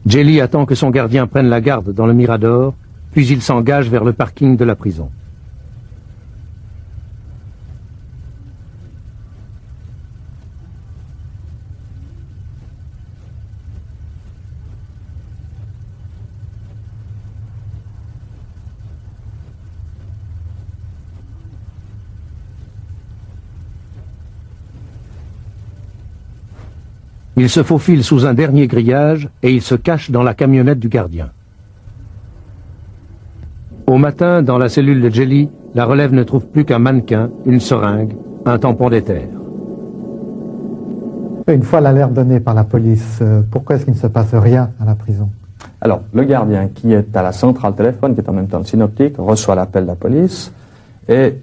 Speaker 1: Jelly attend que son gardien prenne la garde dans le Mirador, puis il s'engage vers le parking de la prison. Il se faufile sous un dernier grillage et il se cache dans la camionnette du gardien. Au matin, dans la cellule de Jelly, la relève ne trouve plus qu'un mannequin, une seringue, un tampon d'éther.
Speaker 8: Une fois l'alerte donnée par la police, pourquoi est-ce qu'il ne se passe rien à la prison?
Speaker 17: Alors, le gardien qui est à la centrale téléphone, qui est en même temps le synoptique, reçoit l'appel de la police et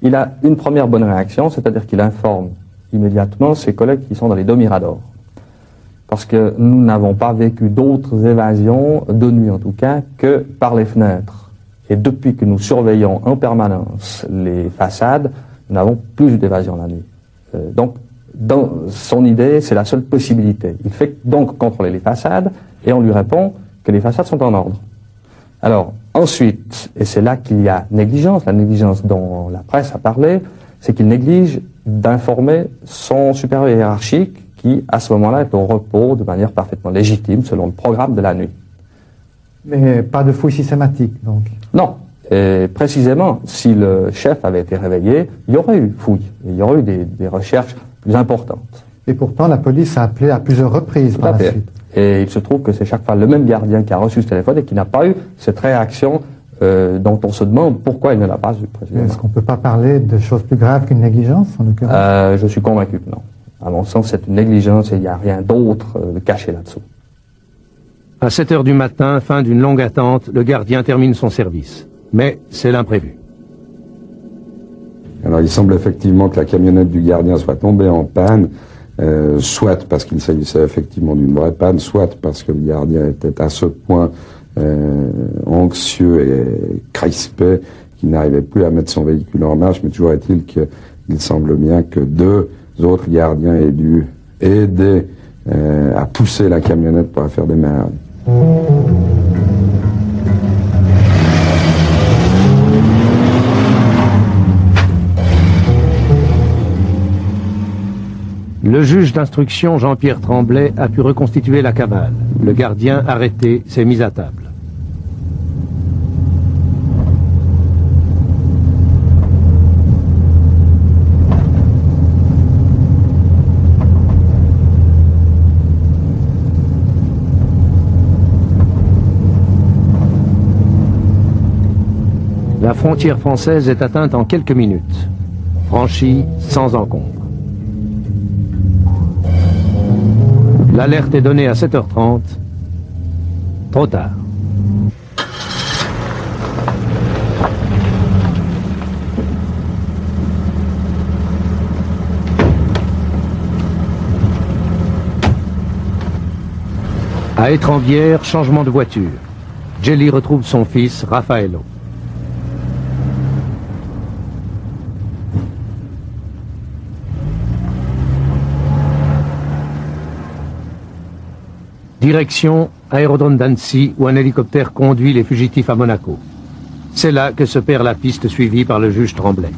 Speaker 17: il a une première bonne réaction, c'est-à-dire qu'il informe immédiatement ses collègues qui sont dans les deux miradors. Parce que nous n'avons pas vécu d'autres évasions, de nuit en tout cas, que par les fenêtres. Et depuis que nous surveillons en permanence les façades, nous n'avons plus eu d'évasion la nuit. Donc, dans son idée, c'est la seule possibilité. Il fait donc contrôler les façades et on lui répond que les façades sont en ordre. Alors, ensuite, et c'est là qu'il y a négligence, la négligence dont la presse a parlé, c'est qu'il néglige d'informer son supérieur hiérarchique qui, à ce moment-là, est au repos de manière parfaitement légitime, selon le programme de la nuit.
Speaker 8: Mais pas de fouille systématique, donc?
Speaker 17: Non. Et précisément, si le chef avait été réveillé, il y aurait eu fouille. Il y aurait eu des recherches plus importantes.
Speaker 8: Et pourtant, la police a appelé à plusieurs reprises par la suite.
Speaker 17: Et il se trouve que c'est chaque fois le même gardien qui a reçu ce téléphone et qui n'a pas eu cette réaction dont on se demande pourquoi il ne l'a pas eu, précisément.
Speaker 8: Est-ce qu'on ne peut pas parler de choses plus graves qu'une négligence, en l'occurrence?
Speaker 17: Je suis convaincu que non. À mon sens, c'est une négligence et il n'y a rien d'autre de caché là-dessous.
Speaker 1: À 7 heures du matin, fin d'une longue attente, le gardien termine son service. Mais c'est l'imprévu.
Speaker 18: Alors il semble effectivement que la camionnette du gardien soit tombée en panne, soit parce qu'il s'agissait effectivement d'une vraie panne, soit parce que le gardien était à ce point anxieux et crispé qu'il n'arrivait plus à mettre son véhicule en marche, mais toujours est-il qu'il semble bien que deux autres gardiens aient dû aider à pousser la camionnette pour la faire démarrer.
Speaker 1: Le juge d'instruction Jean-Pierre Tremblay a pu reconstituer la cavale. Le gardien arrêté s'est mis à table. La frontière française est atteinte en quelques minutes, franchie sans encombre. L'alerte est donnée à 7h30. Trop tard. À Étrembières, changement de voiture. Jelly retrouve son fils, Raffaello. Direction aérodrome d'Annecy où un hélicoptère conduit les fugitifs à Monaco. C'est là que se perd la piste suivie par le juge Tremblay.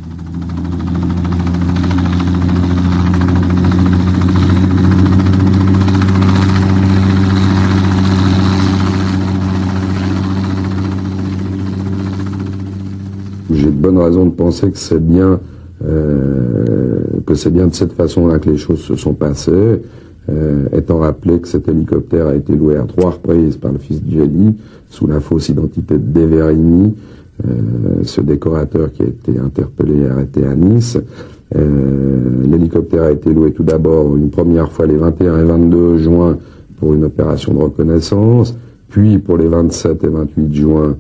Speaker 18: J'ai de bonnes raisons de penser que c'est bien de cette façon-là que les choses se sont passées. Étant rappelé que cet hélicoptère a été loué à 3 reprises par le fils de Jelly, sous la fausse identité de Deverini, ce décorateur qui a été interpellé et arrêté à Nice. L'hélicoptère a été loué tout d'abord une première fois les 21 et 22 juin pour une opération de reconnaissance, puis pour les 27 et 28 juin,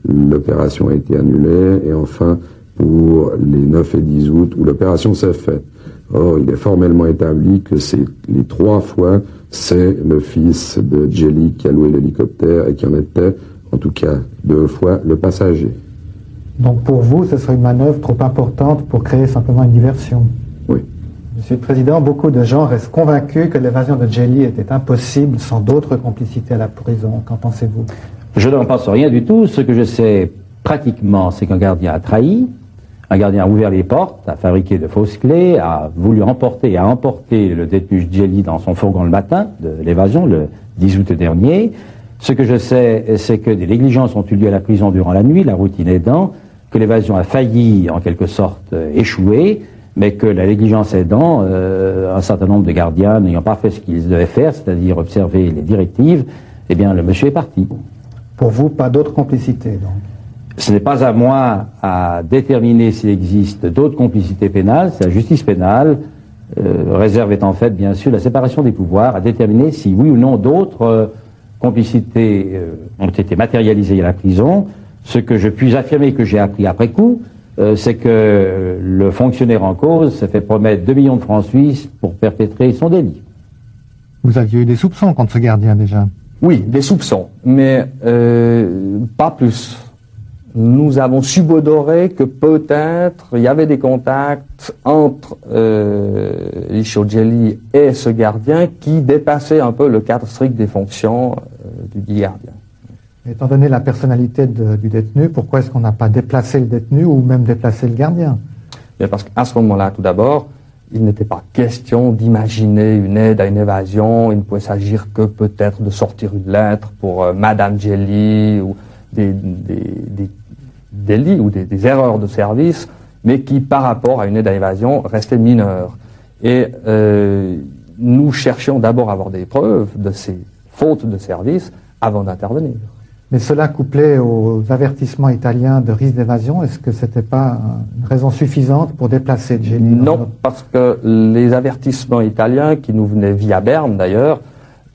Speaker 18: l'opération a été annulée, et enfin, pour les 9 et 10 août où l'opération s'est faite. Or, il est formellement établi que les 3 fois, c'est le fils de Djeli qui a loué l'hélicoptère et qui en était, en tout cas 2 fois, le passager.
Speaker 8: Donc pour vous, ce serait une manœuvre trop importante pour créer simplement une diversion?
Speaker 18: Oui.
Speaker 8: Monsieur le Président, beaucoup de gens restent convaincus que l'évasion de Djeli était impossible sans d'autres complicités à la prison. Qu'en pensez-vous?
Speaker 19: Je n'en pense rien du tout. Ce que je sais pratiquement, c'est qu'un gardien a trahi. Un gardien a ouvert les portes, a fabriqué de fausses clés, a voulu emporter le détenu Djeli dans son fourgon le matin de l'évasion, le 10 août dernier. Ce que je sais, c'est que des négligences ont eu lieu à la prison durant la nuit, la routine aidant, que l'évasion a failli, en quelque sorte, échouer, mais que la négligence aidant, un certain nombre de gardiens n'ayant pas fait ce qu'ils devaient faire, c'est-à-dire observer les directives, eh bien, le monsieur est parti.
Speaker 8: Pour vous, pas d'autres complicités, donc?
Speaker 19: Ce n'est pas à moi à déterminer s'il existe d'autres complicités pénales, c'est la justice pénale, réserve étant faite, bien sûr, la séparation des pouvoirs, à déterminer si oui ou non d'autres complicités ont été matérialisées à la prison. Ce que je puis affirmer, que j'ai appris après coup, c'est que le fonctionnaire en cause s'est fait promettre 2 millions de francs suisses pour perpétrer son délit.
Speaker 8: Vous aviez eu des soupçons contre ce gardien déjà?
Speaker 17: Oui, des soupçons, mais pas plus. Nous avons subodoré que peut-être il y avait des contacts entre Licio Djeli et ce gardien qui dépassaient un peu le cadre strict des fonctions du gardien.
Speaker 8: Étant donné la personnalité du détenu, pourquoi est-ce qu'on n'a pas déplacé le détenu ou même déplacé le gardien?
Speaker 17: Bien parce qu'à ce moment-là, tout d'abord, il n'était pas question d'imaginer une aide à une évasion. Il ne pouvait s'agir que peut-être de sortir une lettre pour Madame Djeli ou des délits ou des erreurs de service, mais qui, par rapport à une aide à l'évasion, restaient mineures. Et nous cherchions d'abord à avoir des preuves de ces fautes de service avant d'intervenir.
Speaker 8: Mais cela couplé aux avertissements italiens de risque d'évasion, est-ce que c'était pas une raison suffisante pour déplacer Djeli?
Speaker 17: Non, parce que les avertissements italiens, qui nous venaient via Berne d'ailleurs,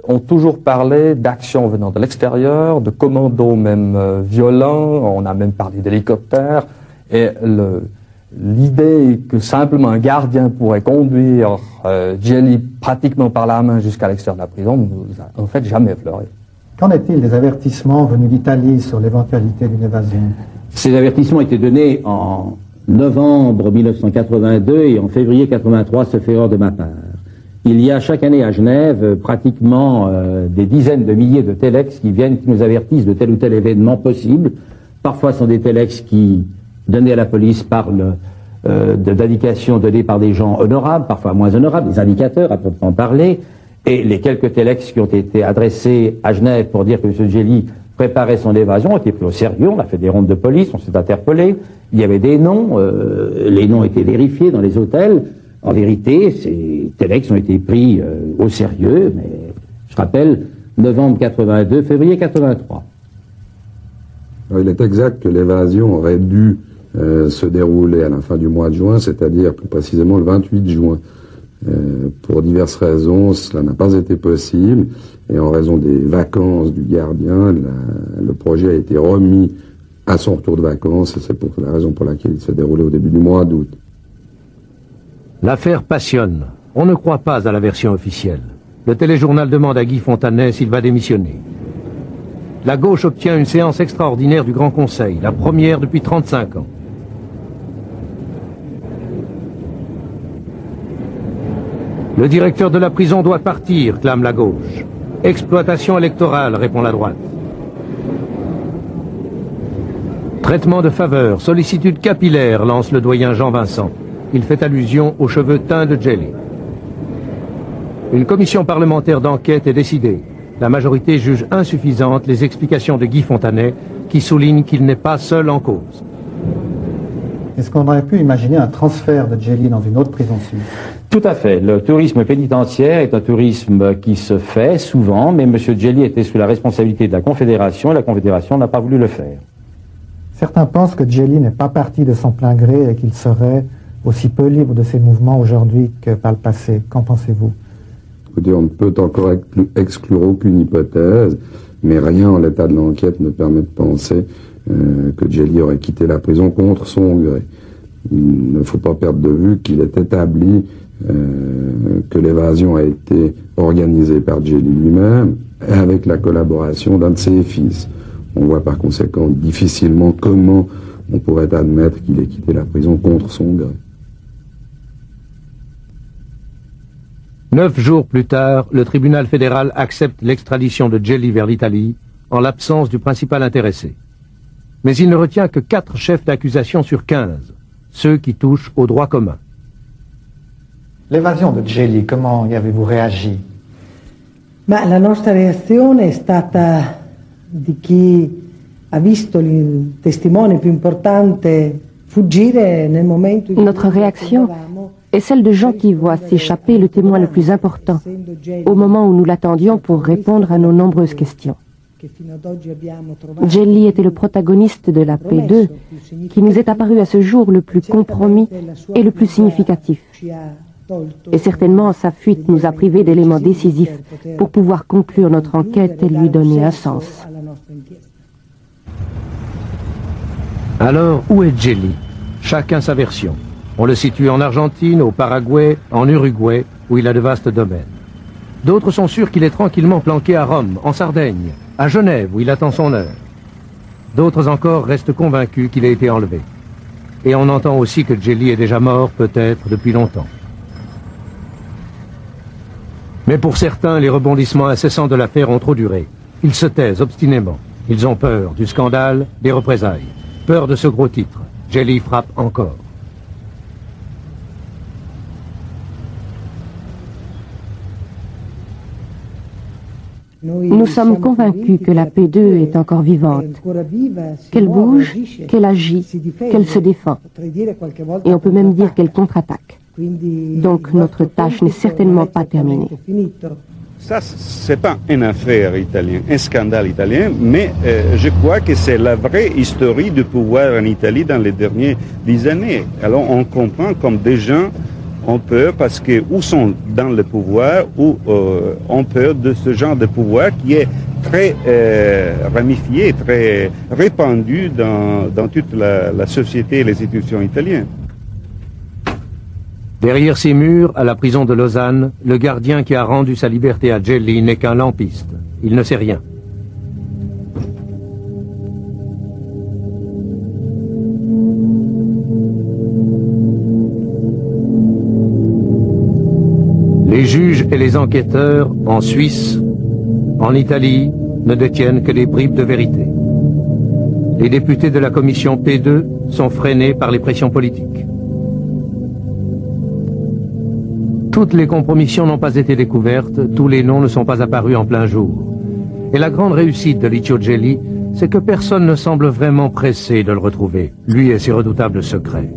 Speaker 17: ont toujours parlé d'actions venant de l'extérieur, de commandos même violents, on a même parlé d'hélicoptères, et l'idée que simplement un gardien pourrait conduire Djeli pratiquement par la main jusqu'à l'extérieur de la prison, nous a en fait jamais effleuré.
Speaker 8: Qu'en est-il des avertissements venus d'Italie sur l'éventualité d'une évasion?
Speaker 19: Ces avertissements étaient donnés en novembre 1982 et en février 83, sauf erreur de ma part. Il y a chaque année à Genève pratiquement des dizaines de milliers de téléx qui viennent, qui nous avertissent de tel ou tel événement possible. Parfois ce sont des téléx qui, donnés à la police, parlent d'indications données par des gens honorables, parfois moins honorables, des indicateurs à proprement parler. Et les quelques téléx qui ont été adressés à Genève pour dire que M. Djeli préparait son évasion ont été pris au sérieux. On a fait des rondes de police, on s'est interpellé. Il y avait des noms, les noms étaient vérifiés dans les hôtels. En vérité, ces téléx ont été pris au sérieux, mais je rappelle, novembre 82, février 83.
Speaker 18: Alors, il est exact que l'évasion aurait dû se dérouler à la fin du mois de juin, c'est-à-dire plus précisément le 28 juin. Pour diverses raisons, cela n'a pas été possible, et en raison des vacances du gardien, le projet a été remis à son retour de vacances, et c'est la raison pour laquelle il s'est déroulé au début du mois d'août.
Speaker 1: L'affaire passionne. On ne croit pas à la version officielle. Le téléjournal demande à Guy Fontanet s'il va démissionner. La gauche obtient une séance extraordinaire du Grand Conseil, la première depuis 35 ans. Le directeur de la prison doit partir, clame la gauche. Exploitation électorale, répond la droite. Traitement de faveur, sollicitude capillaire, lance le doyen Jean Vincent. Il fait allusion aux cheveux teints de Djeli. Une commission parlementaire d'enquête est décidée. La majorité juge insuffisantes les explications de Guy Fontanet, qui souligne qu'il n'est pas seul en cause.
Speaker 8: Est-ce qu'on aurait pu imaginer un transfert de Djeli dans une autre prison suisse?
Speaker 19: Tout à fait. Le tourisme pénitentiaire est un tourisme qui se fait souvent, mais M. Djeli était sous la responsabilité de la Confédération et la Confédération n'a pas voulu le faire.
Speaker 8: Certains pensent que Djeli n'est pas parti de son plein gré et qu'il serait aussi peu libre de ses mouvements aujourd'hui que par le passé. Qu'en pensez-vous?
Speaker 18: Écoutez, on ne peut encore exclure aucune hypothèse, mais rien en l'état de l'enquête ne permet de penser que Djeli aurait quitté la prison contre son gré. Il ne faut pas perdre de vue qu'il est établi que l'évasion a été organisée par Gelli lui-même avec la collaboration d'un de ses fils. On voit par conséquent difficilement comment on pourrait admettre qu'il ait quitté la prison contre son gré.
Speaker 1: 9 jours plus tard, le tribunal fédéral accepte l'extradition de Gelli vers l'Italie en l'absence du principal intéressé. Mais il ne retient que 4 chefs d'accusation sur 15, ceux qui touchent au droit commun.
Speaker 8: L'évasion de Gelli, comment y avez-vous réagi?
Speaker 5: Ma la nostra reazione è stata di chi ha visto il testimone più importante fuggire nel momento in cui
Speaker 6: Notre réaction est celle de gens qui voient s'échapper le témoin le plus important, au moment où nous l'attendions pour répondre à nos nombreuses questions. Gelli était le protagoniste de la P2, qui nous est apparu à ce jour le plus compromis et le plus significatif. Et certainement, sa fuite nous a privés d'éléments décisifs pour pouvoir conclure notre enquête et lui donner un sens.
Speaker 1: Alors, où est Gelli? Chacun sa version. On le situe en Argentine, au Paraguay, en Uruguay, où il a de vastes domaines. D'autres sont sûrs qu'il est tranquillement planqué à Rome, en Sardaigne, à Genève, où il attend son heure. D'autres encore restent convaincus qu'il a été enlevé. Et on entend aussi que Gelli est déjà mort, peut-être, depuis longtemps. Mais pour certains, les rebondissements incessants de l'affaire ont trop duré. Ils se taisent obstinément. Ils ont peur du scandale, des représailles. Peur de ce gros titre. Gelli frappe encore.
Speaker 6: Nous sommes convaincus que la P2 est encore vivante, qu'elle bouge, qu'elle agit, qu'elle se défend. Et on peut même dire qu'elle contre-attaque. Donc notre tâche n'est certainement pas terminée.
Speaker 10: Ça, c'est pas une affaire italienne, un scandale italien, mais je crois que c'est la vraie histoire du pouvoir en Italie dans les dernières 10 années. Alors on comprend comme des gens ont peur parce que ou sont dans le pouvoir ou ont peur de ce genre de pouvoir qui est très ramifié, très répandu dans toute la société et les institutions italiennes.
Speaker 1: Derrière ces murs, à la prison de Lausanne, le gardien qui a rendu sa liberté à Gelli n'est qu'un lampiste. Il ne sait rien. Les juges et les enquêteurs, en Suisse, en Italie, ne détiennent que des bribes de vérité. Les députés de la commission P2 sont freinés par les pressions politiques. Toutes les compromissions n'ont pas été découvertes, tous les noms ne sont pas apparus en plein jour. Et la grande réussite de Licio Gelli, c'est que personne ne semble vraiment pressé de le retrouver, lui et ses redoutables secrets.